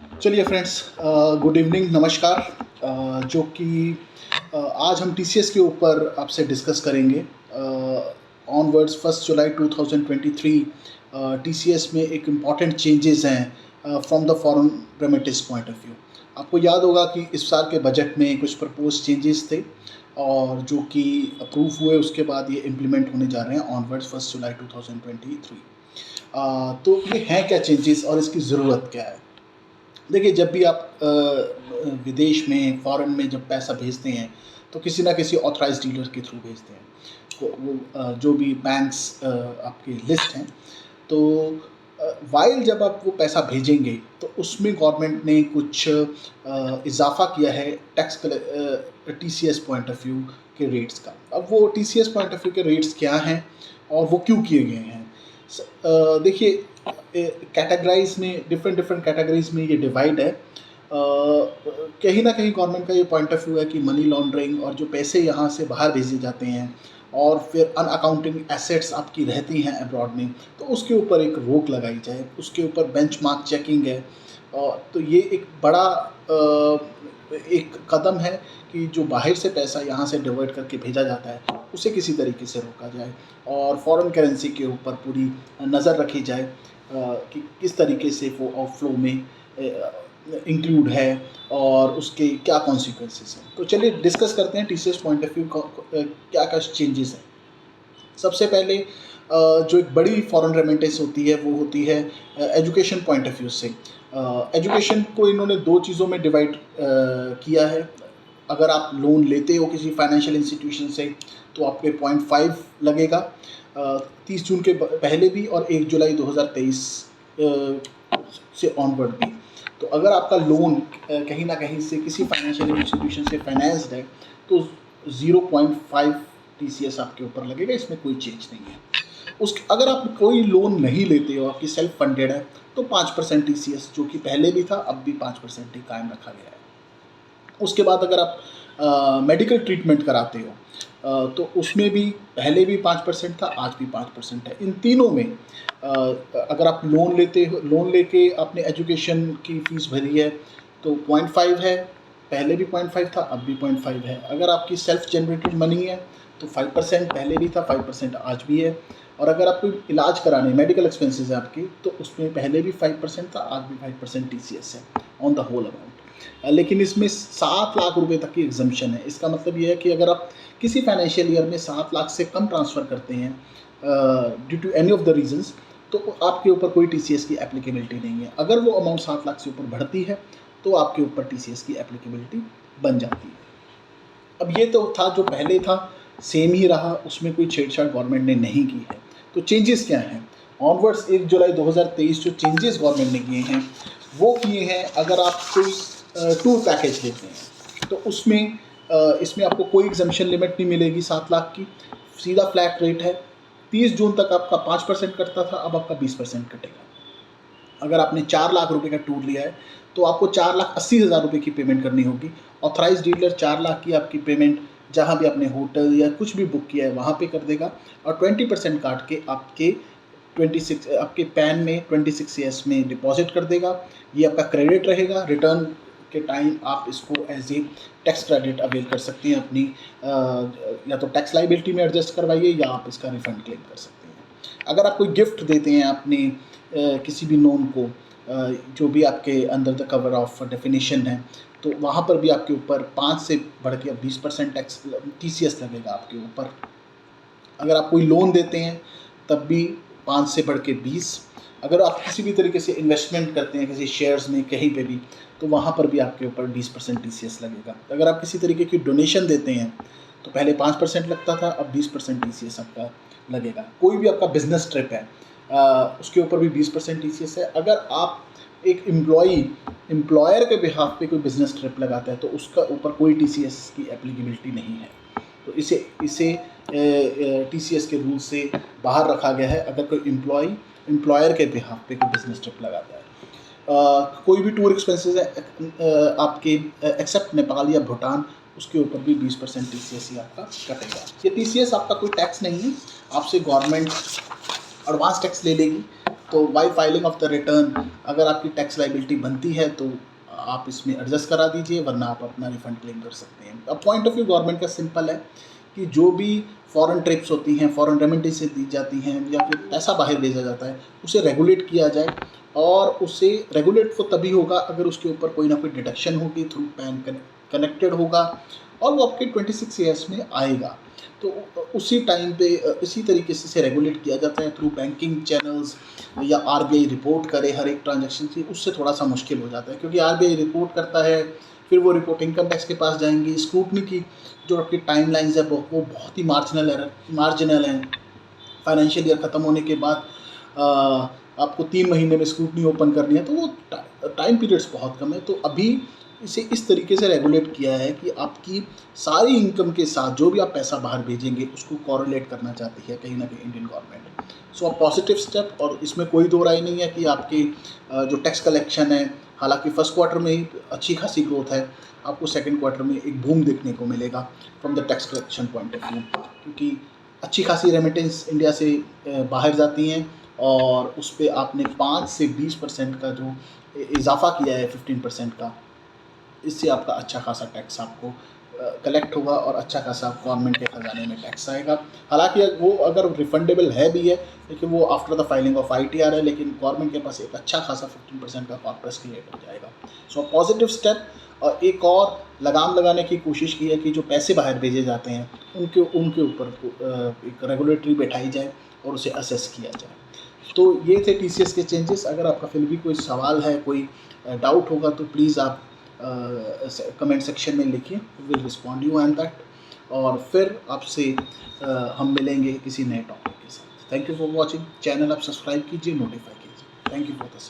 चलिए friends, good evening, नमस्कार। जो कि आज हम टीसीएस के ऊपर आपसे डिस्कस करेंगे। ऑनवर्ड्स 1 जुलाई 2023 टीसीएस में एक इम्पॉर्टेंट चेंजेस हैं from the foreign remittance point of view. आपको याद होगा कि इस साल के बजट में कुछ प्रपोज चेंजेस थे और जो कि अप्रूव हुए, उसके बाद ये इम्प्लीमेंट होने जा रहे हैं ऑनवर्ड्स 1 जुलाई 2023। तो ये हैं क्या चेंजेस और इसकी ज़रूरत क्या है? देखिए, जब भी आप विदेश में, फॉरेन में जब पैसा भेजते हैं, तो किसी ना किसी ऑथराइज़्ड डीलर के थ्रू भेजते हैं। वो जो भी बैंक्स आपकी लिस्ट हैं, तो वाइल जब आप वो पैसा भेजेंगे, तो उसमें गवर्नमेंट ने कुछ इज़ाफ़ा किया है टीसीएस पॉइंट ऑफ व्यू के रेट्स का। अब वो टीसीएस पॉइंट ऑफ व्यू के रेट्स क्या हैं और वो क्यों किए गए हैं? देखिए, कैटेगराइज में डिफरेंट कैटेगरीज में ये डिवाइड है। कहीं ना कहीं गवर्नमेंट का ये पॉइंट ऑफ व्यू है कि मनी लॉन्ड्रिंग और जो पैसे यहाँ से बाहर भेजे जाते हैं और फिर अनअकाउंटिंग एसेट्स आपकी रहती हैं अब्रॉड में, तो उसके ऊपर एक रोक लगाई जाए, उसके ऊपर बेंचमार्क चेकिंग है। तो ये एक बड़ा एक कदम है कि जो बाहर से पैसा यहाँ से डिवर्ट करके भेजा जाता है, उसे किसी तरीके से रोका जाए और फॉरेन करेंसी के ऊपर पूरी नज़र रखी जाए कि किस तरीके से वो आउटफ्लो में इंक्लूड है और उसके क्या कॉन्सिक्वेंसेस हैं। तो चलिए डिस्कस करते हैं टीसीएस पॉइंट ऑफ व्यू क्या क्या चेंजेस हैं। सबसे पहले जो एक बड़ी फॉरेन रेमिटेंस होती है, वो होती है एजुकेशन पॉइंट ऑफ व्यू से। एजुकेशन को इन्होंने दो चीज़ों में डिवाइड किया है। अगर आप लोन लेते हो किसी फाइनेंशियल इंस्टीट्यूशन से, तो आपके 0.5 लगेगा 30 जून के पहले भी और 1 जुलाई 2023 से ऑनवर्ड भी। तो अगर आपका लोन कहीं ना कहीं से किसी फाइनेंशियल इंस्टीट्यूशन से फाइनेंस्ड है, तो 0.5 टीसीएस आपके ऊपर लगेगा, इसमें कोई चेंज नहीं है। अगर आप कोई लोन नहीं लेते हो, आपकी सेल्फ फंडेड है, तो 5% टीसीएस, जो कि पहले भी था, अब भी 5% ही कायम रखा गया है। उसके बाद अगर आप मेडिकल ट्रीटमेंट कराते हो, तो उसमें भी पहले भी 5% था, आज भी 5% है। इन तीनों में अगर आप लोन लेके आपने एजुकेशन की फ़ीस भरी है, तो 0.5 है, पहले भी 0.5 था, अब भी 0.5 है। अगर आपकी सेल्फ जनरेटेड मनी है, तो 5% पहले भी था, 5% आज भी है। और अगर आपको इलाज कराने, मेडिकल एक्सपेंसेस है आपकी, तो उसमें पहले भी 5% था, आज भी 5% टीसीएस है ऑन द होल अमाउंट। लेकिन इसमें 7 लाख रुपए तक की एग्जम्पशन है। इसका मतलब ये है कि अगर आप किसी फाइनेंशियल ईयर में 7 लाख से कम ट्रांसफ़र करते हैं due to any of the reasons, तो आपके ऊपर कोई टीसीएस की एप्लीकेबिलिटी नहीं है। अगर वो अमाउंट 7 लाख से ऊपर बढ़ती है, तो आपके ऊपर टीसीएस की एप्लीकेबिलिटी बन जाती है। अब ये तो था जो पहले था, सेम ही रहा, उसमें कोई छेड़छाड़ गवर्नमेंट ने नहीं की है। तो चेंजेस क्या हैं? ऑनवर्ड्स 1 जुलाई 2023 जो चेंजेस गवर्नमेंट ने किए हैं, वो किए हैं, अगर आप कोई टूर पैकेज लेते हैं, तो उसमें इसमें आपको कोई एग्जम्पशन लिमिट नहीं मिलेगी 7 लाख की, सीधा फ्लैट रेट है। 30 जून तक आपका 5% कटता था, अब आपका 20% कटेगा। अगर आपने 4 लाख रुपए का टूर लिया है, तो आपको 4,80,000 रुपये की पेमेंट करनी होगी। ऑथराइज डीलर 4 लाख की आपकी पेमेंट जहाँ भी आपने होटल या कुछ भी बुक किया है वहाँ पे कर देगा और 20% काट के आपके पैन में 26 ईयर्स में डिपॉजिट कर देगा। ये आपका क्रेडिट रहेगा। रिटर्न के टाइम आप इसको as a tax credit avail कर सकती हैं अपनी, या तो टैक्स लाइबिलिटी में एडजस्ट करवाइए या आप इसका रिफंड क्लेम कर सकते हैं। अगर आप कोई गिफ्ट देते हैं अपने किसी भी नोन को, जो भी आपके under the cover of definition है, तो वहाँ पर भी आपके ऊपर 5 से बढ़ के 20% टैक्स टीसीएस लगेगा आपके ऊपर। अगर आप कोई लोन देते हैं, तब भी 5 से बढ़ के 20। अगर आप किसी भी तरीके से इन्वेस्टमेंट करते हैं किसी शेयर्स में कहीं पे भी, तो वहाँ पर भी आपके ऊपर 20% टीसीएस लगेगा। अगर आप किसी तरीके की डोनेशन देते हैं, तो पहले 5% लगता था, अब 20% टीसीएस आपका लगेगा। कोई भी आपका बिजनेस ट्रिप है, उसके ऊपर भी 20% टीसीएस है। अगर आप एक एम्प्लॉयर के बिहाफ पे कोई बिजनेस ट्रिप लगाता है, तो उसका ऊपर कोई टीसीएस की एप्लीकेबिलिटी नहीं है। तो इसे टीसीएस के रूल से बाहर रखा गया है अगर कोई एम्प्लॉयर के बिहाफ पे कोई बिजनेस ट्रिप लगाता है। कोई भी टूर एक्सपेंसेस है आपके एक्सेप्ट नेपाल या भूटान, उसके ऊपर भी 20% टीसीएस ही आपका कटेगा। ये टीसीएस आपका कोई टैक्स नहीं है, आपसे गवर्नमेंट एडवांस टैक्स ले लेगी तो via filing of the return अगर आपकी टैक्स लाइबिलिटी बनती है तो आप इसमें एडजस्ट करा दीजिए, वरना आप अपना रिफंड क्लेम कर सकते हैं। अब पॉइंट ऑफ व्यू गवर्नमेंट का सिंपल है कि जो भी फॉरेन ट्रिप्स होती हैं, फॉरेन रेमिटेंस से दी जाती हैं या फिर पैसा बाहर भेजा जाता है, उसे रेगुलेट किया जाए। और उसे रेगुलेट तो तभी होगा अगर उसके ऊपर कोई ना कोई डिडक्शन होगी, थ्रू पैन कनेक्टेड होगा और वो आपके 26 ईयर्स में आएगा। तो उसी टाइम पे इसी तरीके से इसे रेगुलेट किया जाता है थ्रू बैंकिंग चैनल्स, या आरबीआई रिपोर्ट करे हर एक ट्रांजैक्शन की। उससे थोड़ा सा मुश्किल हो जाता है क्योंकि आरबीआई रिपोर्ट करता है, फिर वो रिपोर्ट इनकम टैक्स के पास जाएंगी। स्क्रूटनी की जो आपकी टाइम लाइन्स है वो बहुत ही मार्जिनल है। फाइनेंशियल ईयर ख़त्म होने के बाद आपको 3 महीने में स्क्रूटनी ओपन करनी है, तो वो टाइम पीरियड्स बहुत कम है। तो अभी इसे इस तरीके से रेगुलेट किया है कि आपकी सारी इनकम के साथ जो भी आप पैसा बाहर भेजेंगे उसको कॉरेलेट करना चाहती है कहीं ना कहीं Indian government. So a positive step, और इसमें कोई दो राय नहीं है कि आपकी जो टैक्स कलेक्शन है, हालांकि फर्स्ट क्वार्टर में ही अच्छी खासी ग्रोथ है, आपको सेकंड क्वार्टर में एक बूम देखने को मिलेगा from the tax collection point of view, क्योंकि अच्छी खासी रेमिटेंस इंडिया से बाहर जाती हैं और उस पर आपने 5 से 20% का जो इजाफा किया है 15% का, इससे आपका अच्छा खासा टैक्स आपको कलेक्ट होगा और अच्छा खासा गवर्नमेंट के खजाने में टैक्स आएगा। हालांकि वो अगर रिफंडेबल है भी है, लेकिन वो after the filing of ITR है, लेकिन गवर्नमेंट के पास एक अच्छा खासा 15% का कॉर्पस क्रिएट हो जाएगा। So positive step. और एक और लगाम लगाने की कोशिश की है कि जो पैसे बाहर भेजे जाते हैं उनके ऊपर एक रेगुलेटरी बैठाई जाए और उसे असेस किया जाए। तो ये थे TCS के चेंजेस। अगर आपका फिर भी कोई सवाल है, कोई डाउट होगा तो प्लीज़ आप कमेंट सेक्शन में लिखिए, will respond you and that. और फिर आपसे हम मिलेंगे किसी नए टॉपिक के साथ। Thank you for watching. Channel आप सब्सक्राइब कीजिए, नोटिफाई कीजिए। Thank you for the